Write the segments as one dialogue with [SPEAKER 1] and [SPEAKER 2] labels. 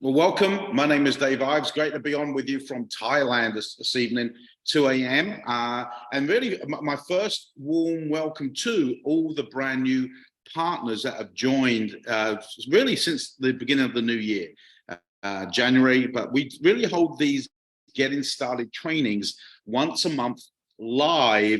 [SPEAKER 1] Well, welcome. My name is Dave Ives. Great to be on with you from Thailand this evening, 2 a.m. And really, my first warm welcome to all the brand new partners that have joined really since the beginning of the new year, January. But we really hold these getting started trainings once a month live.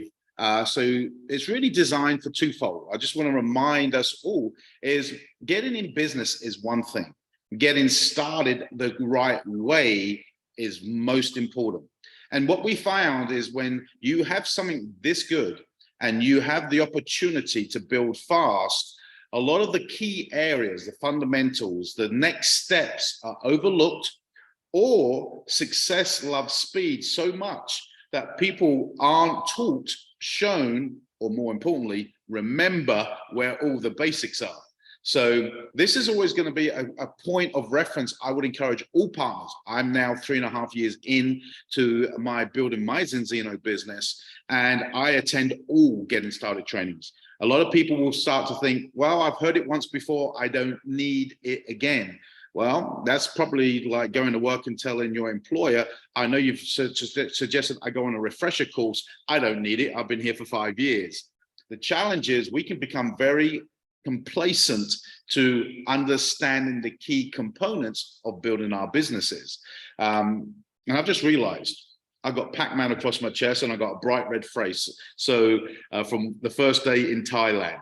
[SPEAKER 1] So it's really designed for twofold. I just want to remind us all is getting in business is one thing. Getting started the right way is most important. And what we found is when you have something this good and you have the opportunity to build fast, a lot of the key areas, the fundamentals, the next steps are overlooked, or success loves speed so much that people aren't taught, shown, or more importantly, remember where all the basics are. So this is always going to be a point of reference. I would encourage all partners. I'm now 3.5 years into my building my Zinzino business, and I attend all getting started trainings. A lot of people will start to think, well, I've heard it once before, I don't need it again. Well, that's probably like going to work and telling your employer, I know you've suggested I go on a refresher course. I don't need it. I've been here for 5 years. The challenge is we can become very complacent to understanding the key components of building our businesses. And I've just realized I've got Pac-Man across my chest and I've got a bright red face. So from the first day in Thailand,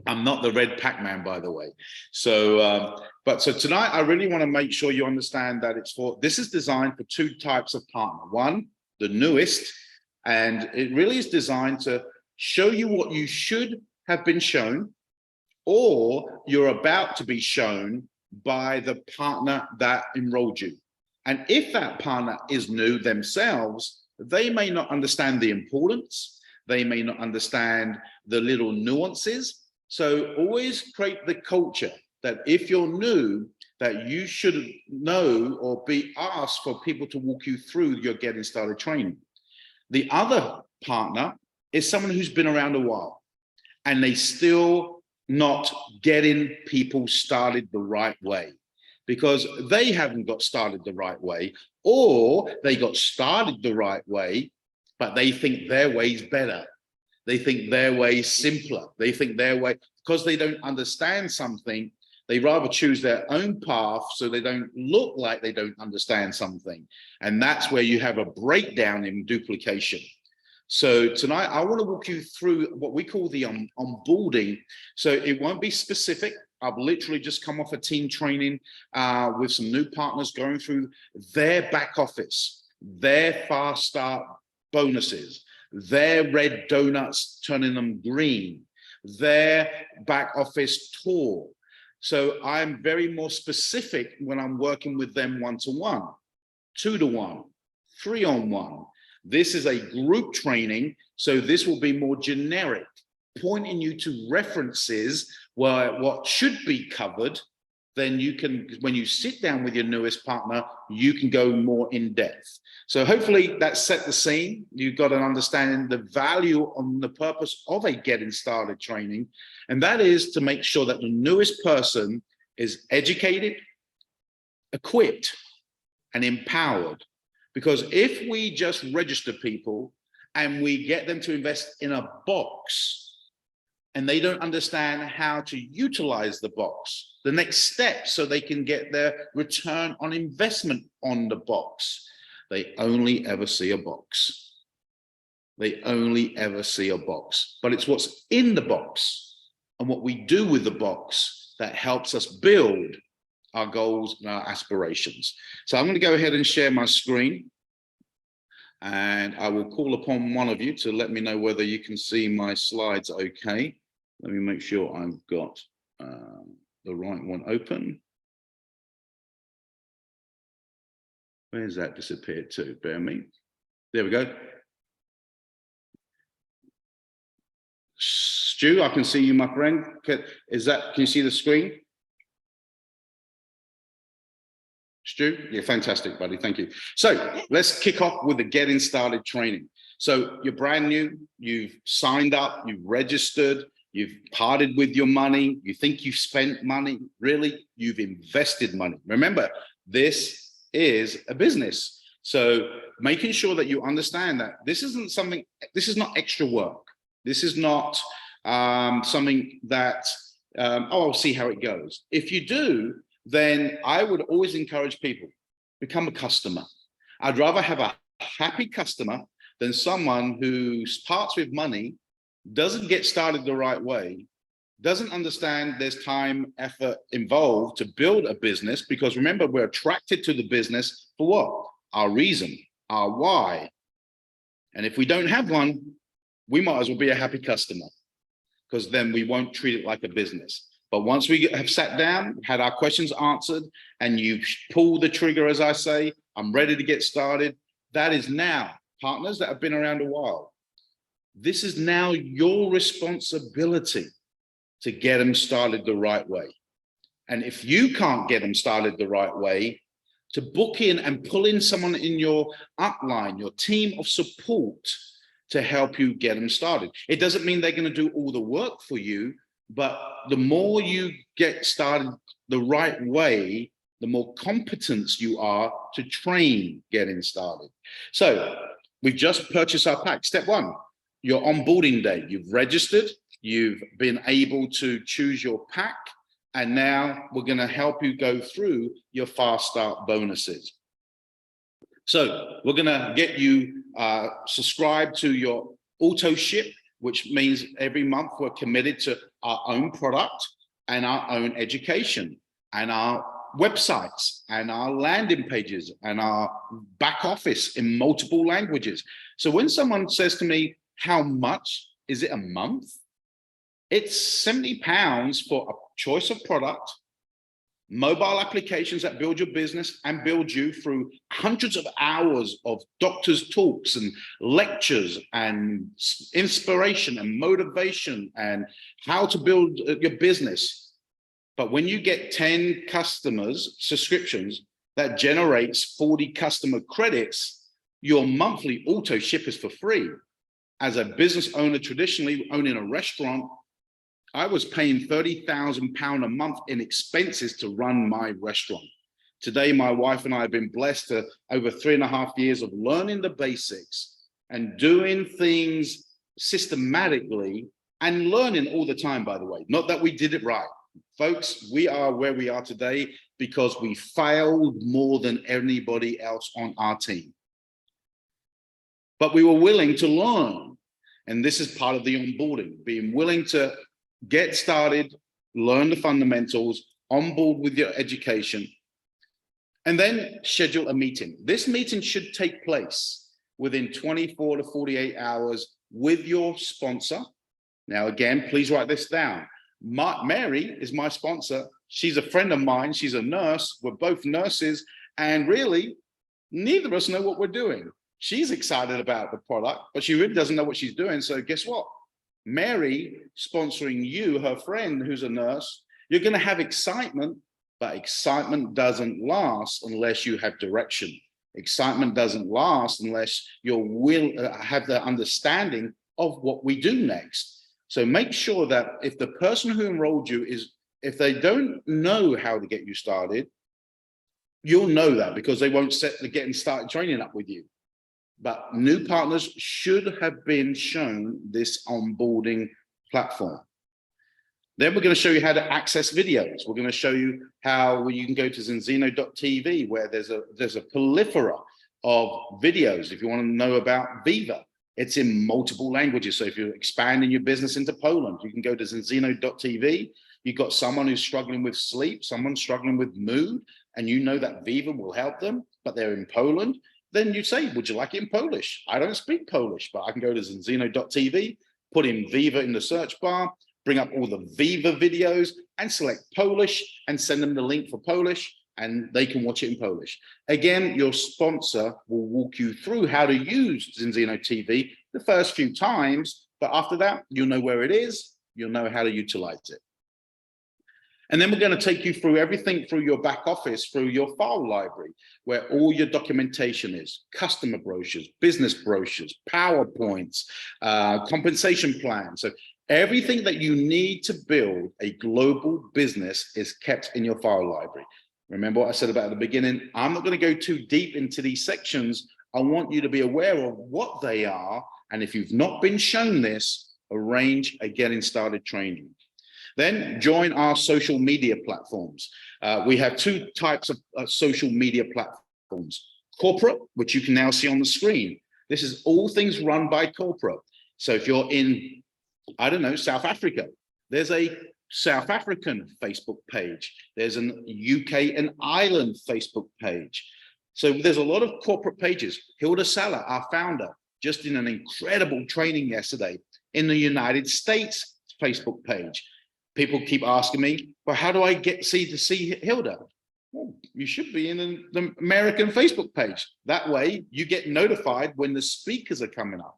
[SPEAKER 1] I'm not the red Pac-Man, by the way. So, so tonight I really want to make sure you understand that this is designed for two types of partner. One, the newest, and it really is designed to show you what you should have been shown, or you're about to be shown by the partner that enrolled you. And if that partner is new themselves, they may not understand the importance, they may not understand the little nuances. So always create the culture that if you're new, that you should know or be asked for people to walk you through your getting started training. The other partner is someone who's been around a while and they still not getting people started the right way because they haven't got started the right way, or they got started the right way, but they think their way is better. They think their way is simpler. They think their way, because they don't understand something, they rather choose their own path so they don't look like they don't understand something. And that's where you have a breakdown in duplication. So tonight, I want to walk you through what we call the onboarding. So it won't be specific. I've literally just come off a team training with some new partners going through their back office, their fast start bonuses, their red donuts turning them green, their back office tour. So I'm very more specific when I'm working with them 1-to-1, 2-to-1, 3-on-1. This is a group training, so this will be more generic, pointing you to references where what should be covered. Then you can, when you sit down with your newest partner, you can go more in depth. So hopefully that set the scene. You've got an understanding the value on the purpose of a getting started training. And that is to make sure that the newest person is educated, equipped, and empowered. Because if we just register people and we get them to invest in a box and they don't understand how to utilize the box, the next step so they can get their return on investment on the box, they only ever see a box. They only ever see a box. But it's what's in the box and what we do with the box that helps us build our goals and our aspirations. So I'm going to go ahead and share my screen, and I will call upon one of you to let me know whether you can see my slides okay. Let me make sure I've got the right one open. Where's that disappeared to? Bear me. There we go. Stu, I can see you, my friend. Can you see the screen? Stu? Yeah, fantastic, buddy. Thank you. So let's kick off with the getting started training. So you're brand new, you've signed up, you've registered, You've parted with your money. You think you've spent money. Really, you've invested money. Remember, this is a business. So making sure that you understand that this isn't something, this is not extra work. This is not something that, oh, I'll see how it goes. If you do, then I would always encourage people, become a customer. I'd rather have a happy customer than someone who parts with money, doesn't get started the right way, doesn't understand there's time, effort involved to build a business, because remember, we're attracted to the business for what? Our reason, our why. And if we don't have one, we might as well be a happy customer, because then we won't treat it like a business. But once we have sat down, had our questions answered, and you pull the trigger, as I say, I'm ready to get started, that is now, partners that have been around a while, this is now your responsibility to get them started the right way. And if you can't get them started the right way, to book in and pull in someone in your upline, your team of support, to help you get them started. It doesn't mean they're going to do all the work for you, but the more you get started the right way, the more competence you are to train getting started. So we've just purchased our pack. Step one, your onboarding day. You've registered, you've been able to choose your pack, and now we're going to help you go through your fast start bonuses. So we're going to get you subscribed to your auto ship, which means every month we're committed to our own product and our own education and our websites and our landing pages and our back office in multiple languages. So when someone says to me, how much is it a month? It's £70 for a choice of product, mobile applications that build your business and build you through hundreds of hours of doctors' talks and lectures and inspiration and motivation and how to build your business. But when you get 10 customers, subscriptions, that generates 40 customer credits, your monthly auto ship is for free. As a business owner, traditionally owning a restaurant, I was paying £30,000 a month in expenses to run my restaurant. Today, my wife and I have been blessed to over 3.5 years of learning the basics and doing things systematically and learning all the time, by the way. Not that we did it right. Folks, we are where we are today because we failed more than anybody else on our team. But we were willing to learn. And this is part of the onboarding, being willing to get started, learn the fundamentals, on board with your education, and then schedule a meeting. This meeting should take place within 24 to 48 hours with your sponsor. Now, again, please write this down. Mary is my sponsor. She's a friend of mine. She's a nurse. We're both nurses. And really, neither of us know what we're doing. She's excited about the product, but she really doesn't know what she's doing. So guess what? Mary sponsoring you, her friend who's a nurse, you're going to have excitement, but excitement doesn't last unless you have direction. Excitement doesn't last unless you're have the understanding of what we do next. So make sure that if the person who enrolled you if they don't know how to get you started, you'll know that because they won't set the getting started training up with you. But new partners should have been shown this onboarding platform. Then we're going to show you how to access videos. We're going to show you how you can go to Zinzino.tv, where there's a plethora of videos. If you want to know about Viva, it's in multiple languages. So if you're expanding your business into Poland, you can go to Zinzino.tv. You've got someone who's struggling with sleep, someone struggling with mood, and you know that Viva will help them, but they're in Poland. Then you say, would you like it in Polish? I don't speak Polish, but I can go to Zinzino.tv, put in Viva in the search bar, bring up all the Viva videos and select Polish and send them the link for Polish and they can watch it in Polish. Again, your sponsor will walk you through how to use Zinzino TV the first few times, but after that, you'll know where it is, you'll know how to utilize it. And then we're going to take you through everything through your back office, through your file library, where all your documentation is, customer brochures, business brochures, PowerPoints, compensation plans. So Everything that you need to build a global business is kept in your file library. Remember what I said about at the beginning? I'm not going to go too deep into these sections. I want you to be aware of what they are. And if you've not been shown this, arrange a getting started training. Then join our social media platforms. We have two types of social media platforms. Corporate, which you can now see on the screen. This is all things run by corporate. So if you're in, I don't know, South Africa, there's a South African Facebook page. There's an UK and Ireland Facebook page. So there's a lot of corporate pages. Hilda Sala, our founder, just did an incredible training yesterday in the United States Facebook page. People keep asking me, well, how do I get to see Hilda? Well, you should be in the American Facebook page. That way you get notified when the speakers are coming up.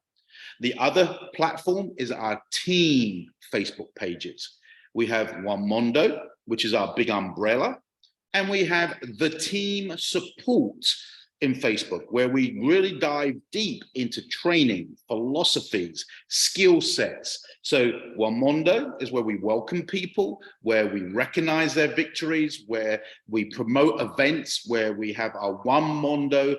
[SPEAKER 1] The other platform is our team Facebook pages. We have Wamondo, which is our big umbrella, and we have the team support in Facebook, where we really dive deep into training, philosophies, skill sets. So Wamondo is where we welcome people, where we recognize their victories, where we promote events, where we have our Wamondo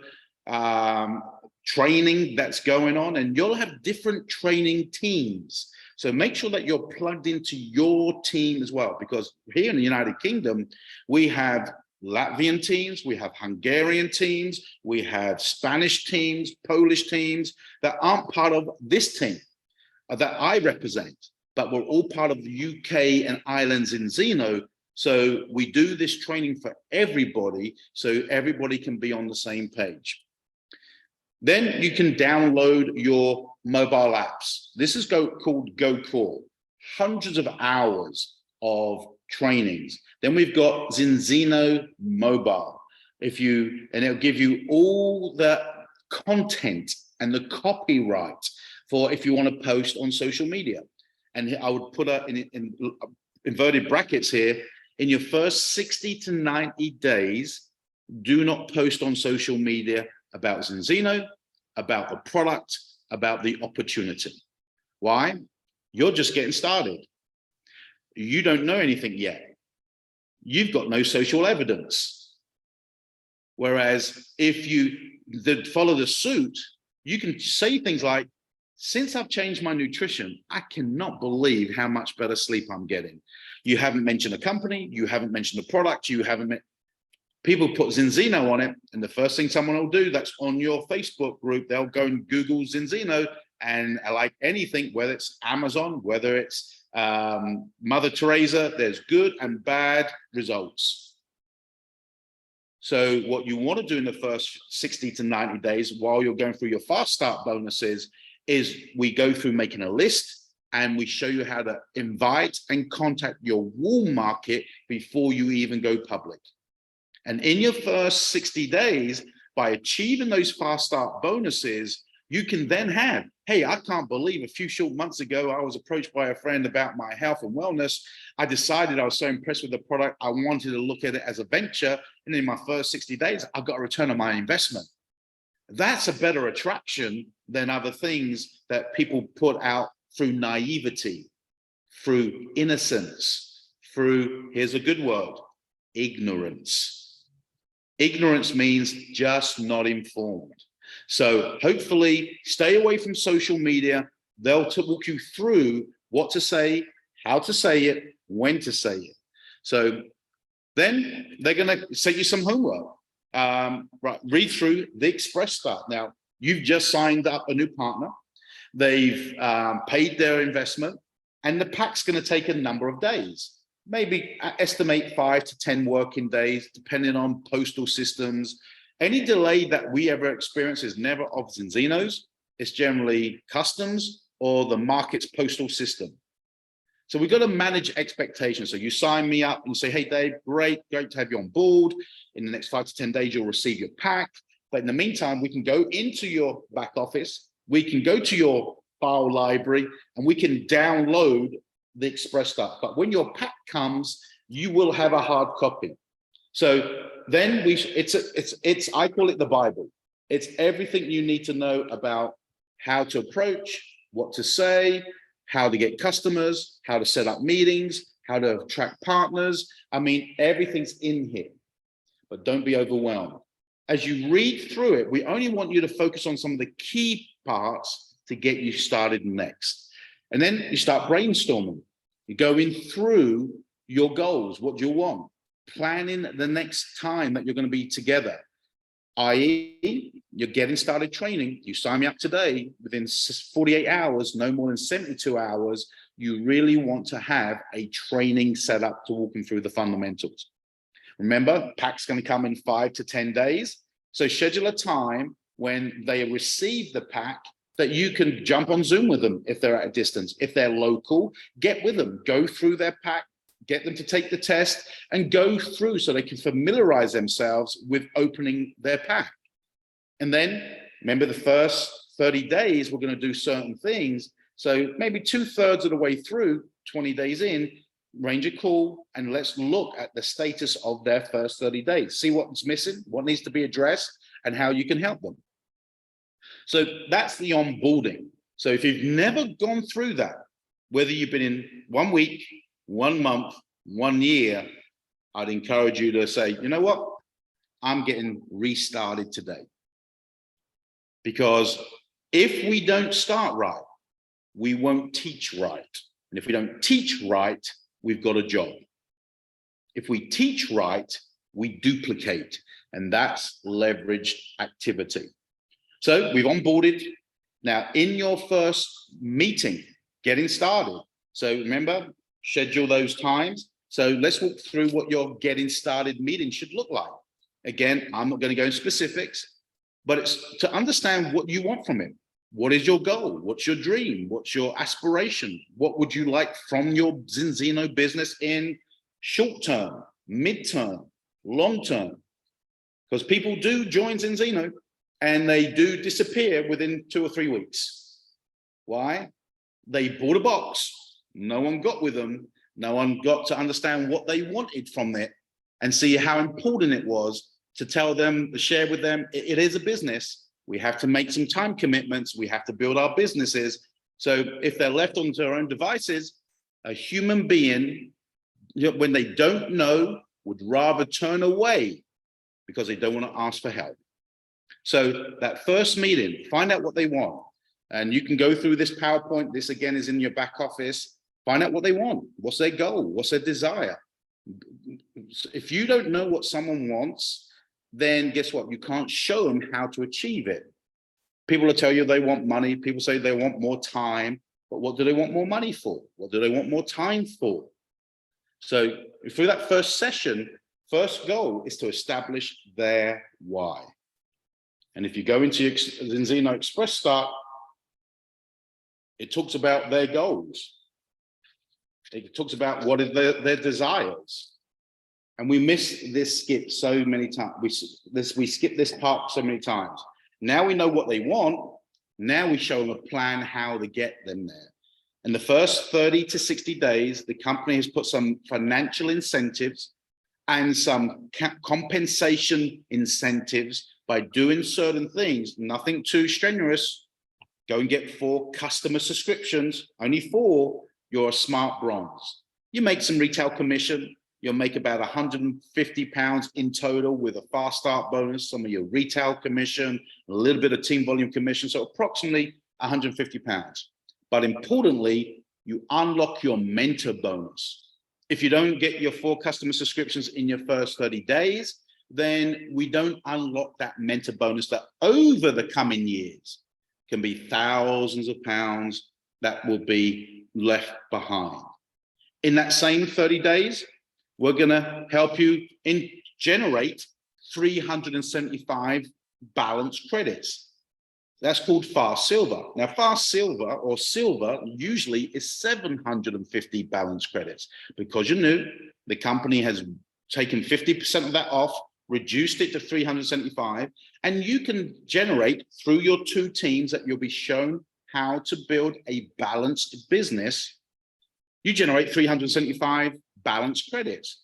[SPEAKER 1] training that's going on, and you'll have different training teams. So make sure that you're plugged into your team as well, because here in the United Kingdom, we have Latvian teams, we have Hungarian teams, we have Spanish teams, Polish teams that aren't part of this team that I represent, but we're all part of the UK and Ireland's Enzino. So we do this training for everybody, so everybody can be on the same page. Then you can download your mobile apps. This is called GoCore, hundreds of hours of trainings. Then we've got Zinzino Mobile. And it'll give you all the content and the copyright for if you want to post on social media. And I would put in inverted brackets here, in your first 60 to 90 days, do not post on social media about Zinzino, about the product, about the opportunity. Why? You're just getting started. You don't know anything yet. You've got no social evidence. Whereas if you follow the suit, you can say things like, since I've changed my nutrition, I cannot believe how much better sleep I'm getting. You haven't mentioned a company, you haven't mentioned a product, you haven't people put Zinzino on it, and the first thing someone will do that's on your Facebook group, they'll go and Google Zinzino, and like anything, whether it's Amazon, whether it's Mother Teresa, there's good and bad results. So what you want to do in the first 60 to 90 days while you're going through your fast start bonuses is we go through making a list, and we show you how to invite and contact your warm market before you even go public. And in your first 60 days, by achieving those fast start bonuses, you can then have, hey, I can't believe a few short months ago, I was approached by a friend about my health and wellness. I decided I was so impressed with the product, I wanted to look at it as a venture. And in my first 60 days, I got a return on my investment. That's a better attraction than other things that people put out through naivety, through innocence, through, here's a good word, ignorance. Ignorance means just not informed. So hopefully stay away from social media. They'll walk you through what to say, how to say it, when to say it. So then they're going to set you some homework. Right, read through the Express Start. Now, you've just signed up a new partner. They've paid their investment, and the pack's going to take a number of days. Maybe estimate 5 to 10 working days, depending on postal systems. Any delay that we ever experience is never of Zinzino's. It's generally customs or the market's postal system. So we've got to manage expectations. So you sign me up and say, hey, Dave, great to have you on board. In the next 5 to 10 days, you'll receive your pack. But in the meantime, we can go into your back office. We can go to your file library, and we can download the Express Start. But when your pack comes, you will have a hard copy. So then I call it the Bible. It's everything you need to know about how to approach, what to say, how to get customers, how to set up meetings, how to attract partners. I mean, everything's in here, but don't be overwhelmed. As you read through it, we only want you to focus on some of the key parts to get you started next. And then you start brainstorming. You're going through your goals, what you want, planning the next time that you're going to be together, i.e., you're getting started training. You sign me up today, within 48 hours, no more than 72 hours, you really want to have a training set up to walk them through the fundamentals. Remember, pack's going to come in 5 to 10 days. So schedule a time when they receive the pack that you can jump on Zoom with them if they're at a distance. If they're local, get with them, go through their pack, get them to take the test and go through so they can familiarize themselves with opening their pack. And then remember, the first 30 days, we're going to do certain things. So maybe 2/3 of the way through, 20 days in, arrange a call and let's look at the status of their first 30 days. See what's missing, what needs to be addressed, and how you can help them. So that's the onboarding. So if you've never gone through that, whether you've been in 1 week, 1 month, 1 year, I'd encourage you to say, you know what? I'm getting restarted today. Because if we don't start right, we won't teach right. And if we don't teach right, we've got a job. If we teach right, we duplicate, and that's leveraged activity. So we've onboarded. Now, in your first meeting, getting started. So remember, schedule those times. So let's walk through what your getting started meeting should look like. Again, I'm not going to go into specifics, but it's to understand what you want from it. What is your goal? What's your dream? What's your aspiration? What would you like from your Zinzino business in short term, mid-term, long term? Because people do join Zinzino and they do disappear within 2 or 3 weeks. Why? They bought a box. No one got with them. No one got to understand what they wanted from it and see how important it was to tell them, to share with them, it is a business. We have to make some time commitments. We have to build our businesses. So if they're left onto their own devices, a human being, when they don't know, would rather turn away because they don't want to ask for help. So that first meeting, find out what they want. And you can go through this PowerPoint. This again is in your back office. Find out what they want. What's their goal? What's their desire? If you don't know what someone wants, then guess what? You can't show them how to achieve it. People will tell you they want money. People say they want more time. But what do they want more money for? What do they want more time for? So through that first session, first goal is to establish their why. And if you go into Zinzino Express Start, it talks about their goals. It talks about what are their desires. And we miss this skip so many times. We skip this part so many times. Now we know what they want. Now we show them a plan how to get them there. In the first 30 to 60 days, the company has put some financial incentives and some compensation incentives by doing certain things, nothing too strenuous. Go and get 4 customer subscriptions, only 4, you're a smart bronze. You make some retail commission, you'll make about £150 in total with a fast start bonus, some of your retail commission, a little bit of team volume commission, so approximately £150. But importantly, you unlock your mentor bonus. If you don't get your 4 customer subscriptions in your first 30 days, then we don't unlock that mentor bonus that over the coming years can be thousands of pounds that will be left behind. In that same 30 days, we're going to help you generate 375 balance credits. That's called Fast Silver. Now, Fast Silver or Silver usually is 750 balance credits. Because you're new, the company has taken 50% of that off, reduced it to 375, and you can generate through your 2 teams that you'll be shown how to build a balanced business. You generate 375 balance credits.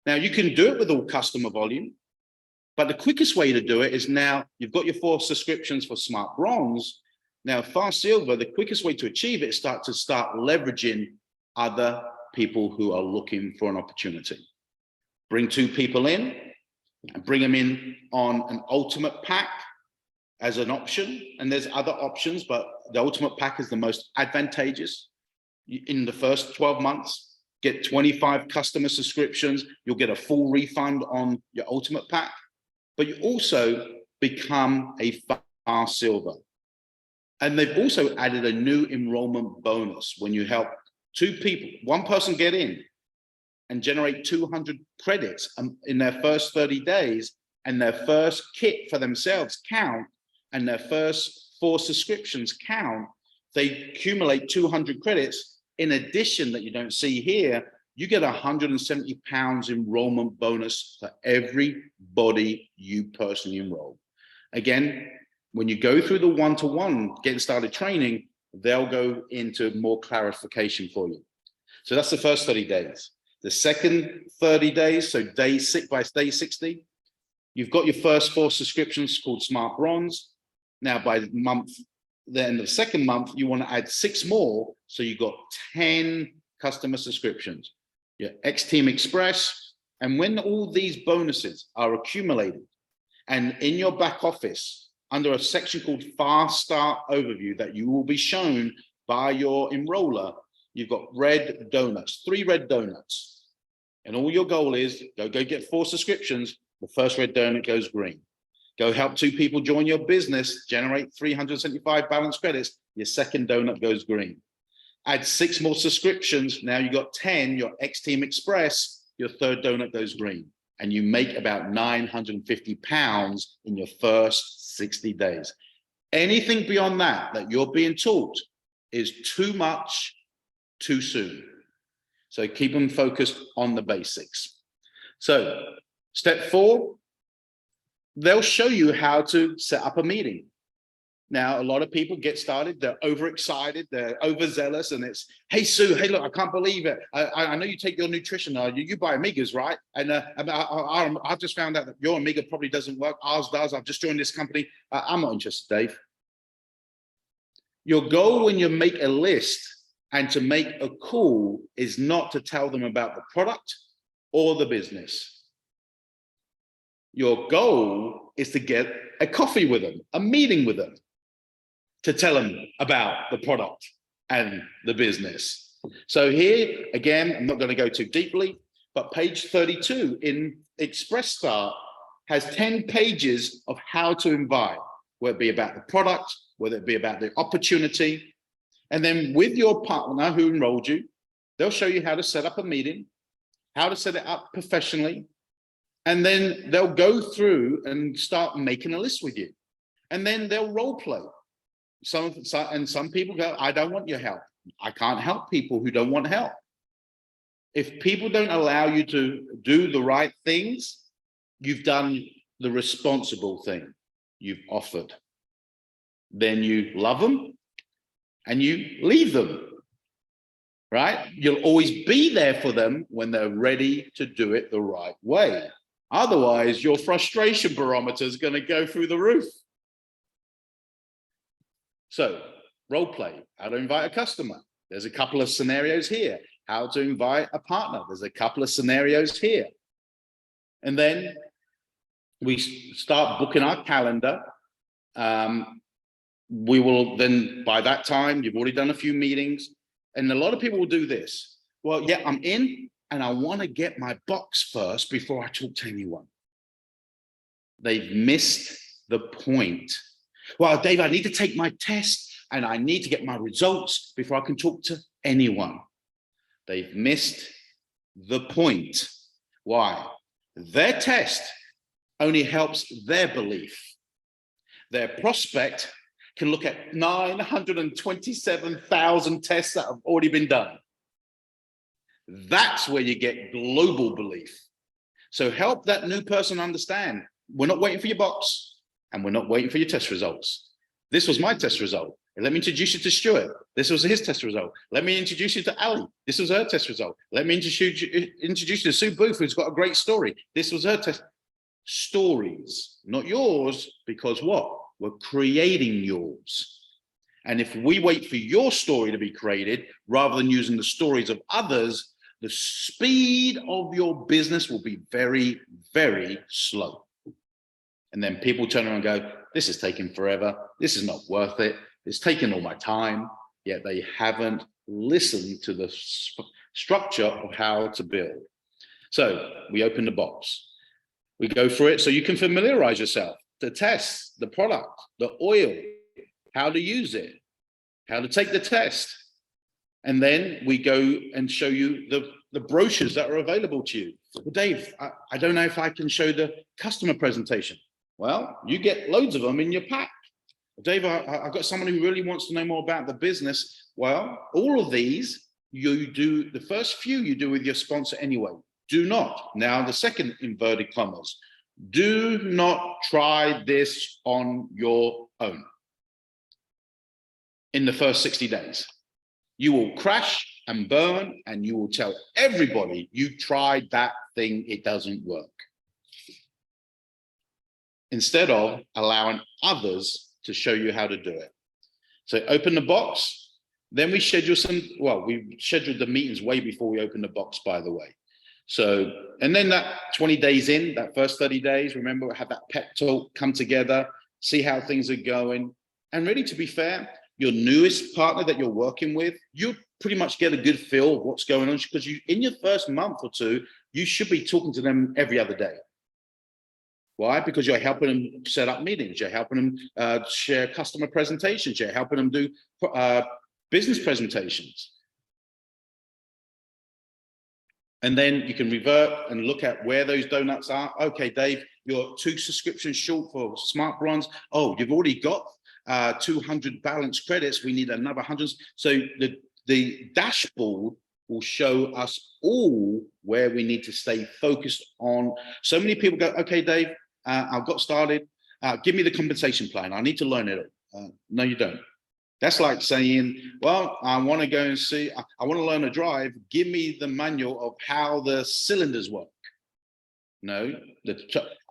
[SPEAKER 1] Now you can do it with all customer volume, but the quickest way to do it is now you've got your 4 subscriptions for Smart Bronze. Now, Fast Silver, the quickest way to achieve it is start leveraging other people who are looking for an opportunity. Bring 2 people in and bring them in on an ultimate pack as an option. And there's other options, but the ultimate pack is the most advantageous. In the first 12 months, get 25 customer subscriptions. You'll get a full refund on your ultimate pack, but you also become a Fast Silver. And they've also added a new enrollment bonus when you help 2 people, 1 person get in and generate 200 credits in their first 30 days, and their first kit for themselves count, and their first 4 subscriptions count. They accumulate 200 credits. In addition, that you don't see here, you get £170 enrollment bonus for everybody you personally enroll. Again, when you go through the one-to-one getting started training, they'll go into more clarification for you. So that's the first 30 days. The second 30 days, so day 6 by day 60, you've got your first 4 subscriptions called Smart Bronze. Now by the month, then the second month, you want to add 6 more. So you've got 10 customer subscriptions, your X-Team Express. And when all these bonuses are accumulated, and in your back office, under a section called Fast Start Overview that you will be shown by your enroller, you've got red donuts, 3 red donuts. And all your goal is go get 4 subscriptions. The first red donut goes green. Go help 2 people join your business, generate 375 balance credits. Your second donut goes green. Add 6 more subscriptions. Now you got 10, your X-Team Express, your third donut goes green. And you make about £950 in your first 60 days. Anything beyond that you're being taught is too much, too soon. So keep them focused on the basics. So step 4, they'll show you how to set up a meeting. Now, a lot of people get started, they're overexcited, they're overzealous, and it's, hey, Sue, hey, look, I can't believe it. I know you take your nutrition, you buy Omegas, right? And I've just found out that your Omega probably doesn't work, ours does. I've just joined this company. I'm not interested, Dave. Your goal when you make a list and to make a call is not to tell them about the product or the business. Your goal is to get a coffee with them, a meeting with them, to tell them about the product and the business. So here, again, I'm not going to go too deeply, but page 32 in Express Start has 10 pages of how to invite, whether it be about the product, whether it be about the opportunity. And then with your partner who enrolled you, they'll show you how to set up a meeting, how to set it up professionally, and then they'll go through and start making a list with you. And then they'll role play. Some people go, I don't want your help. I can't help people who don't want help. If people don't allow you to do the right things, you've done the responsible thing. You've offered. Then you love them and you leave them, right? You'll always be there for them when they're ready to do it the right way. Otherwise, your frustration barometer is going to go through the roof. So, role play, how to invite a customer. There's a couple of scenarios here. How to invite a partner. There's a couple of scenarios here. And then we start booking our calendar. We will then, by that time, you've already done a few meetings. And a lot of people will do this. Well, yeah, I'm in and I want to get my box first before I talk to anyone. They've missed the point. Well, Dave, I need to take my test and I need to get my results before I can talk to anyone. They've missed the point. Why? Their test only helps their belief. Their prospect can look at 927,000 tests that have already been done. That's where you get global belief. So help that new person understand, we're not waiting for your box. And we're not waiting for your test results. This was my test result. And let me introduce you to Stuart. This was his test result. Let me introduce you to Ali. This was her test result. Let me introduce you to Sue Booth, who's got a great story. This was her test. Stories, not yours, because what? We're creating yours. And if we wait for your story to be created rather than using the stories of others, the speed of your business will be very, very slow. And then people turn around and go, this is taking forever. This is not worth it. It's taking all my time. Yet they haven't listened to the structure of how to build. So we open the box. We go through it so you can familiarize yourself, to test the product, the oil, how to use it, how to take the test. And then we go and show you the brochures that are available to you. Well, Dave, I don't know if I can show the customer presentation. Well, you get loads of them in your pack. Dave, I've got someone who really wants to know more about the business. Well, all of these, you do the first few you do with your sponsor anyway. Do not. Now, the second inverted commas, do not try this on your own in the first 60 days. You will crash and burn, and you will tell everybody you tried that thing, it doesn't work. Instead of allowing others to show you how to do it. So open the box, then we schedule we scheduled the meetings way before we opened the box, by the way. So, and then that 20 days in, that first 30 days, remember, we have that pep talk, come together, see how things are going. And really, to be fair, your newest partner that you're working with, you pretty much get a good feel of what's going on, because you, in your first month or two, you should be talking to them every other day. Why? Because you're helping them set up meetings, you're helping them share customer presentations, you're helping them do business presentations. And then you can revert and look at where those donuts are. Okay, Dave, you're 2 subscriptions short for Smart Bronze. Oh, you've already got 200 balance credits. We need another 100. So the dashboard will show us all where we need to stay focused on. So many people go, okay, Dave, I've got started. Give me the compensation plan. I need to learn it. No, you don't. That's like saying, well, I want to go and see, I want to learn to drive. Give me the manual of how the cylinders work. No, I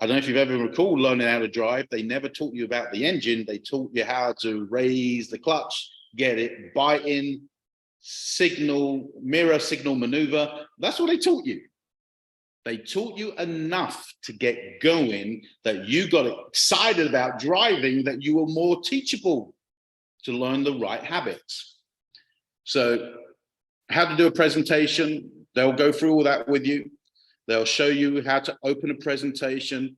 [SPEAKER 1] don't know if you've ever recalled learning how to drive. They never taught you about the engine. They taught you how to raise the clutch, get it, bite in, signal, mirror signal maneuver. That's what they taught you. They taught you enough to get going that you got excited about driving, that you were more teachable to learn the right habits. So how to do a presentation, they'll go through all that with you. They'll show you how to open a presentation,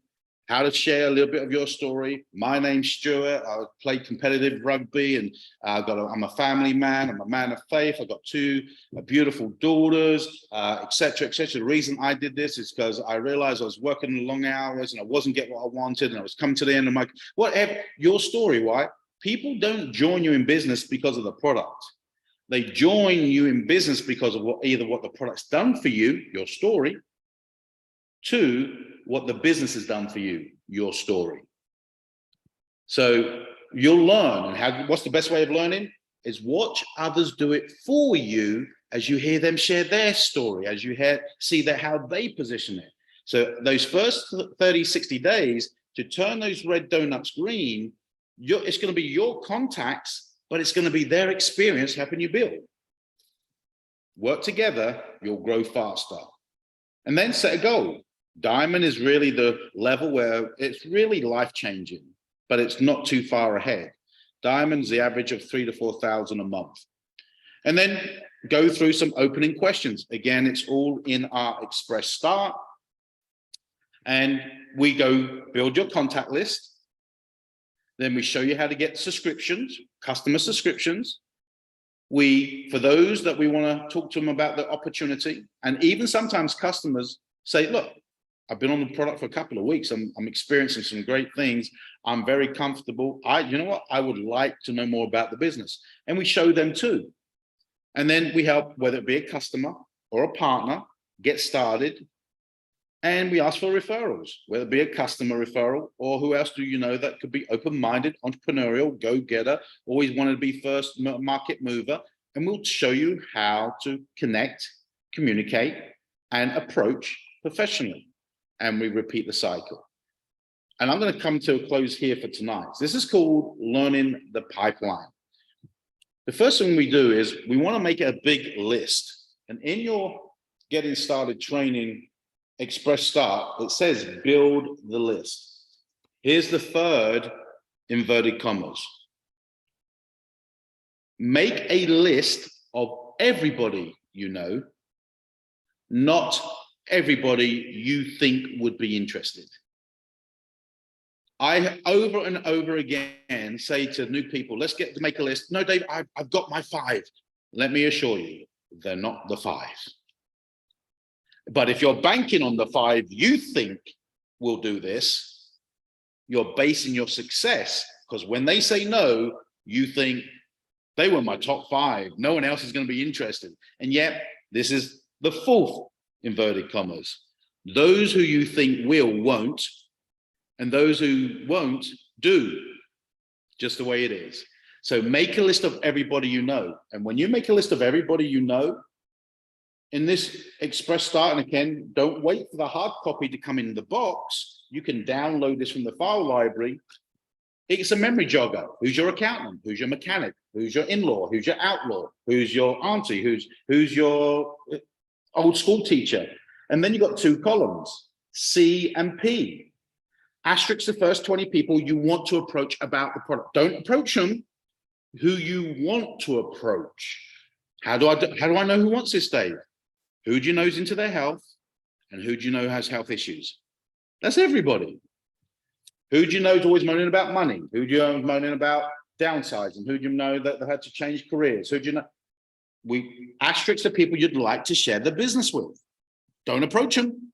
[SPEAKER 1] how to share a little bit of your story. My name's Stuart. I played competitive rugby, and I'm a family man. I'm a man of faith. I've got 2 beautiful daughters, etc., etc. The reason I did this is because I realized I was working long hours and I wasn't getting what I wanted, and I was coming to the end of my, whatever, your story, right? People don't join you in business because of the product. They join you in business because of either what the product's done for you, your story, 2, what the business has done for you, your story. So you'll learn. And what's the best way of learning? Is watch others do it for you as you hear them share their story, as you see how they position it. So those first 30, 60 days, to turn those red donuts green, it's going to be your contacts, but it's going to be their experience helping you build. Work together, you'll grow faster. And then set a goal. Diamond is really the level where it's really life-changing, but it's not too far ahead. Diamond's the average of 3,000 to 4,000 a month. And then go through some opening questions. Again, it's all in our Express Start. And we go build your contact list. Then we show you how to get subscriptions, customer subscriptions. For those that we want to talk to them about the opportunity, and even sometimes customers say, look, I've been on the product for a couple of weeks. I'm experiencing some great things. I'm very comfortable. You know what? I would like to know more about the business. And we show them too. And then we help, whether it be a customer or a partner, get started. And we ask for referrals, whether it be a customer referral, or who else do you know that could be open-minded, entrepreneurial, go-getter, always wanted to be first market mover. And we'll show you how to connect, communicate, and approach professionally. And we repeat the cycle. And I'm going to come to a close here for tonight. This is called learning the pipeline. The first thing we do is we want to make a big list. And in your getting started training express start, it says build the list. Here's the third inverted commas. Make a list of everybody you know, not everybody you think would be interested. I over and over again say to new people, let's make a list. No, Dave, I've got my 5. Let me assure you, they're not the 5. But if you're banking on the 5 you think will do this, you're basing your success, because when they say no, you think they were my top 5. No one else is going to be interested. And yet this is the 4th inverted commas. Those who you think will won't, and those who won't do, just the way it is. So make a list of everybody you know. And when you make a list of everybody you know, in this express start, and again, don't wait for the hard copy to come in the box. You can download this from the file library. It's a memory jogger. Who's your accountant? Who's your mechanic? Who's your in-law? Who's your outlaw? Who's your auntie? Who's your old school teacher? And then you've got 2 columns, C and P. Asterisk the first 20 people you want to approach about the product. Don't approach them. Who you want to approach. How do I know who wants this, Dave? Who do you know is into their health, and who do you know has health issues? That's everybody. Who do you know is always moaning about money? Who do you know is moaning about downsizing? Who do you know that they had to change careers? Who do you know? We asterisk the people you'd like to share the business with. Don't approach them.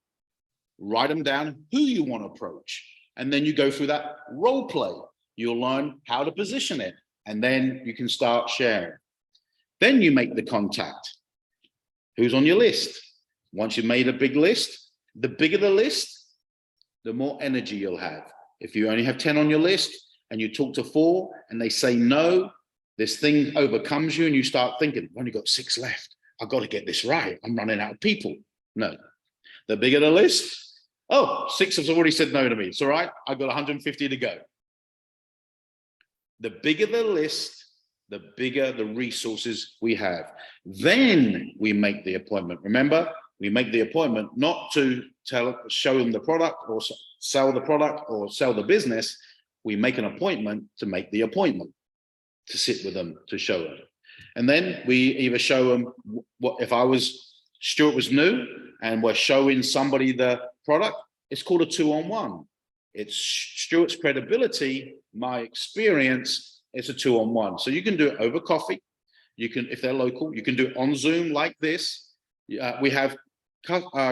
[SPEAKER 1] Write them down who you want to approach. And then you go through that role play. You'll learn how to position it. And then you can start sharing. Then you make the contact. Who's on your list? Once you've made a big list, the bigger the list, the more energy you'll have. If you only have 10 on your list and you talk to 4 and they say no, this thing overcomes you and you start thinking, I've only got 6 left. I've got to get this right. I'm running out of people. No. The bigger the list, oh, 6 have already said no to me. It's all right. I've got 150 to go. The bigger the list, the bigger the resources we have. Then we make the appointment. Remember, we make the appointment not to show them the product or sell the product or sell the business. We make an appointment to make the appointment, to sit with them, to show them. And then we either show them what, if Stuart was new and we're showing somebody the product, it's called a 2-on-1. It's Stuart's credibility, my experience, it's a 2-on-1. So you can do it over coffee. You can, if they're local, you can do it on Zoom like this. We have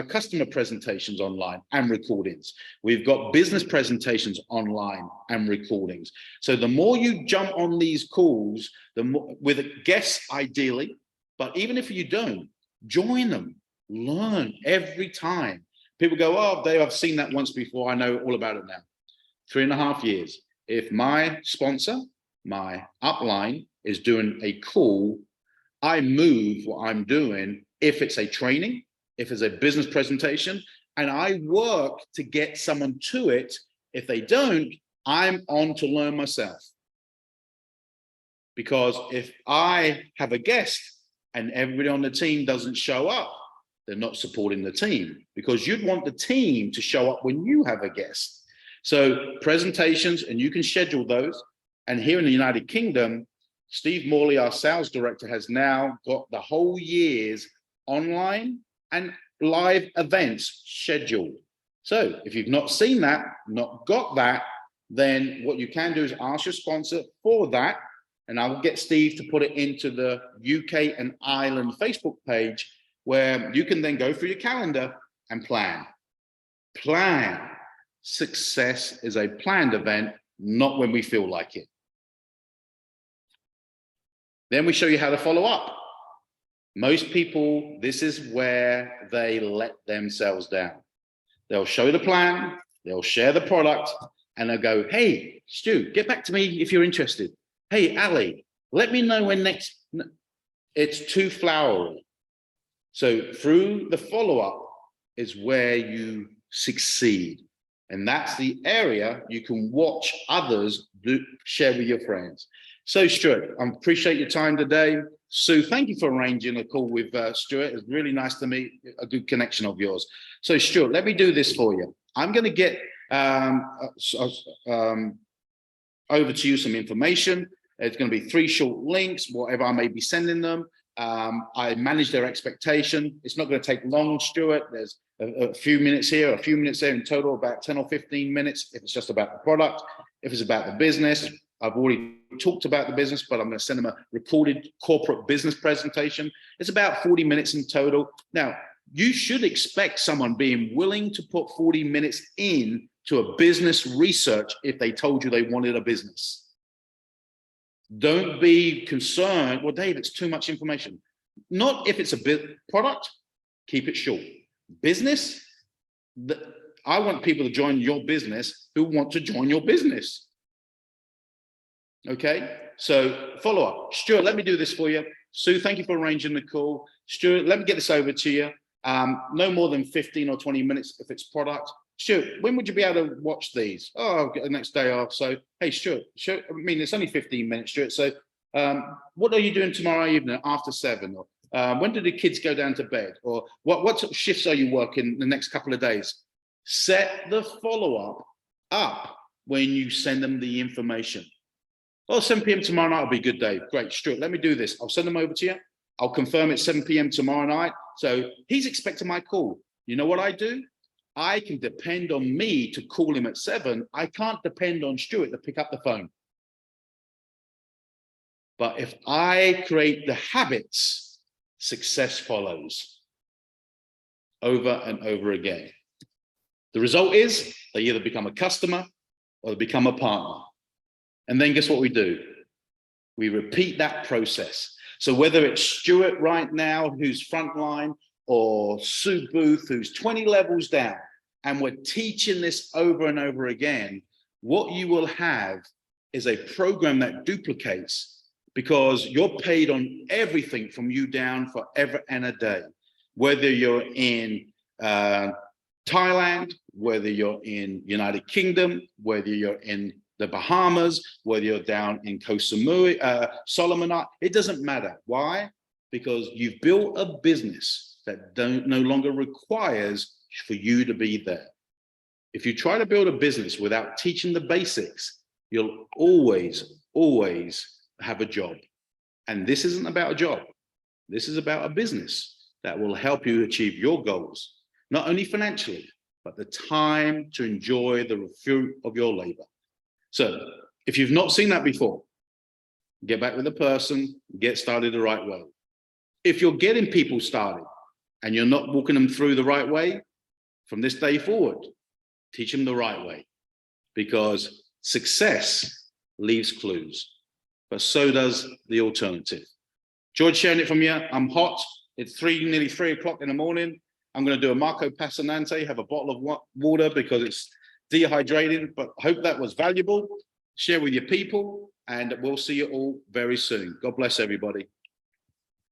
[SPEAKER 1] customer presentations online and recordings. We've got business presentations online and recordings. So the more you jump on these calls, the more, with guests ideally, but even if you don't, join them, learn every time. People go, oh, Dave, I've seen that once before. I know all about it now. 3.5 years. If my sponsor, my upline is doing a call, I move what I'm doing. If it's a training, if it's a business presentation, and I work to get someone to it. If they don't, I'm on to learn myself. Because if I have a guest and everybody on the team doesn't show up, they're not supporting the team, because you'd want the team to show up when you have a guest. So presentations, and you can schedule those. And here in the United Kingdom, Steve Morley, our sales director, has now got the whole year's online and live events scheduled. So if you've not seen that, not got that, then what you can do is ask your sponsor for that. And I will get Steve to put it into the UK and Ireland Facebook page, where you can then go through your calendar and plan. Plan. Success is a planned event, not when we feel like it. Then we show you how to follow up. Most people, this is where they let themselves down. They'll show the plan, they'll share the product, and they'll go, hey, Stu, get back to me if you're interested. Hey, Ali, let me know when next. It's too flowery. So through the follow-up is where you succeed. And that's the area you can watch others share with your friends. So Stuart, I appreciate your time today. Sue, thank you for arranging a call with Stuart. It's really nice to meet a good connection of yours. So Stuart, let me do this for you. I'm going to get over to you some information. It's going to be 3 short links, whatever I may be sending them. I manage their expectation. It's not going to take long, Stuart. There's a few minutes here, a few minutes there, in total about 10 or 15 minutes if it's just about the product. If it's about the business, I've already talked about the business, but I'm going to send them a recorded corporate business presentation. It's about 40 minutes in total. Now, you should expect someone being willing to put 40 minutes in to a business research if they told you they wanted a business. Don't be concerned, well, Dave, it's too much information. Not if it's a product, keep it short. Business, I want people to join your business who want to join your business. Okay, so follow up. Stuart, let me do this for you. Sue, thank you for arranging the call. Stuart, let me get this over to you. No more than 15 or 20 minutes if it's product. Stuart, when would you be able to watch these? Oh, I'll get the next day off. So, hey, Stuart, I mean, it's only 15 minutes, Stuart. So what are you doing tomorrow evening after 7? Or when do the kids go down to bed? Or what sort of shifts are you working the next couple of days? Set the follow-up up when you send them the information. Oh, 7 p.m. tomorrow night will be good, Dave. Great, Stuart, let me do this. I'll send them over to you. I'll confirm it's 7 p.m. tomorrow night. So he's expecting my call. You know what I do? I can depend on me to call him at 7. I can't depend on Stuart to pick up the phone. But if I create the habits, success follows over and over again. The result is they either become a customer or they become a partner. And then guess what we do? We repeat that process. So whether it's Stuart right now, who's frontline, or Sue Booth, who's 20 levels down, and we're teaching this over and over again, what you will have is a program that duplicates, because you're paid on everything from you down forever and a day. Whether you're in Thailand, whether you're in United Kingdom, whether you're in the Bahamas, whether you're down in Koh Samui, Solomon Islands, it doesn't matter. Why? Because you've built a business that no longer requires for you to be there. If you try to build a business without teaching the basics, you'll always have a job. And this isn't about a job. This is about a business that will help you achieve your goals, not only financially, but the time to enjoy the fruit of your labor. So if you've not seen that before, get back with the person, get started the right way. If you're getting people started and you're not walking them through the right way, from this day forward, teach them the right way, because success leaves clues, but so does the alternative. George, sharing it from you. I'm hot. It's nearly 3 o'clock in the morning. I'm going to do a Marco Passanante, have a bottle of water because it's dehydrating, but I hope that was valuable. Share with your people, and we'll see you all very soon. God bless everybody.